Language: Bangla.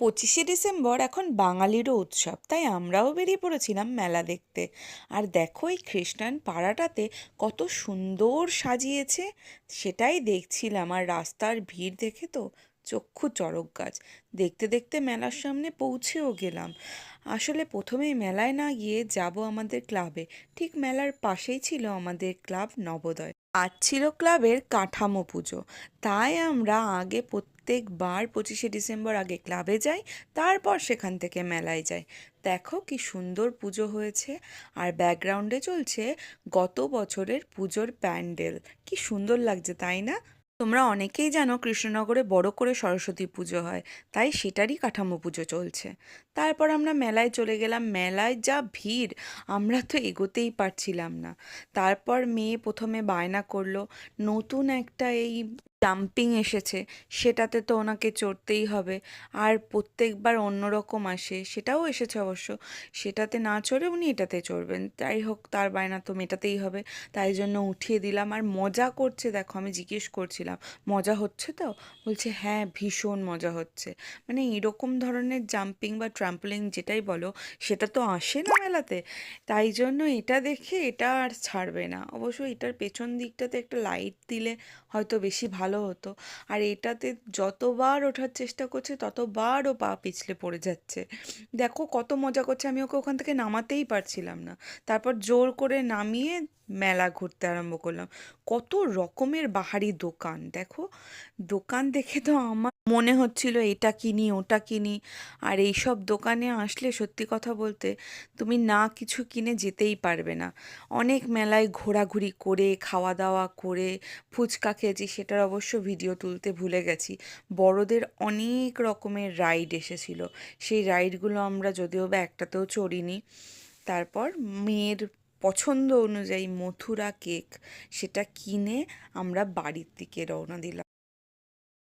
25শে ডিসেম্বর এখন বাঙালিরও উৎসব, তাই আমরাও বেরিয়ে পড়েছিলাম মেলা দেখতে। আর দেখো এই খ্রিস্টান পাড়াটাতে কত সুন্দর সাজিয়েছে, সেটাই দেখছিলাম। আর রাস্তার ভিড় দেখে তো চক্ষু চড়ক গাছ। দেখতে দেখতে মেলার সামনে পৌঁছেও গেলাম। আসলে প্রথমেই মেলায় না গিয়ে যাব আমাদের ক্লাবে। ঠিক মেলার পাশেই ছিল আমাদের ক্লাব নবোদয়। আজ ছিল ক্লাবের কাঠামো পুজো, তাই আমরা আগে প্রত্যেকবার 25শে ডিসেম্বর আগে ক্লাবে যাই, তারপর সেখান থেকে মেলায় যাই। দেখো কি সুন্দর পুজো হয়েছে, আর ব্যাকগ্রাউন্ডে চলছে গত বছরের পুজোর প্যান্ডেল। কি সুন্দর লাগছে, তাই না? তোমরা অনেকেই জানো কৃষ্ণনগরে বড় করে সরস্বতী পুজো হয়, তাই সেটারই কাঠামো পুজো চলছে। তারপর আমরা মেলায় চলে গেলাম। মেলায় যা ভিড়, আমরা তো এগোতেই পারছিলাম না। তারপর মেয়ে প্রথমে বায়না করলো, নতুন একটা এই জাম্পিং এসেছে, সেটাতে তো ওনাকে চড়তেই হবে। আর প্রত্যেকবার অন্যরকম আসে, সেটাও এসেছে অবশ্য। সেটাতে না চড়ে উনি এটাতে চড়বেন, যাই হোক তার বায়না তো মেটাতেই হবে। তাই জন্য উঠিয়ে দিলাম। আর মজা করছে, দেখো আমি জিজ্ঞেস করছিলাম মজা হচ্ছে তো? বলছে হ্যাঁ ভীষণ মজা হচ্ছে। মানে এরকম ধরনের জাম্পিং বা ট্রাম্পলিং যেটাই বলো, সেটা তো আসে না মেলাতে। তাই জন্য এটা দেখে এটা আর ছাড়বে না। অবশ্য এটার পেছন দিকটাতে একটা লাইট দিলে হয়তো বেশি ভালো হতো। আর এটাতে যতবার ওঠার চেষ্টা করছে ততবার ও পা পিছলে পড়ে যাচ্ছে। দেখো কত মজা করছে, আমি ওকে ওখান থেকে নামাতেই পারছিলাম না। তারপর জোর করে নামিয়ে মেলা ঘুরতে আরম্ভ করলাম। কত রকমের বাহারি দোকান দেখো। দোকান দেখে তো আমার মনে হচ্ছিল এটা কিনি ওটা কিনি। আর এইসব দোকানে আসলে সত্যি কথা বলতে তুমি না কিছু কিনে যেতেই পারবে না। অনেক মেলায় ঘোরাঘুরি করে খাওয়া দাওয়া করে ফুচকা খেয়েছি, সেটার অবশ্য ভিডিও তুলতে ভুলে গেছি। বড়দের অনেক রকমের রাইড এসেছিল, সেই রাইডগুলো আমরা যদিও বা একটাতেও চড়িনি। তারপর মেয়ের পছন্দ অনুযায়ী মথুরা কেক, সেটা কিনে আমরা বাড়ির দিকে রওনা দিলাম।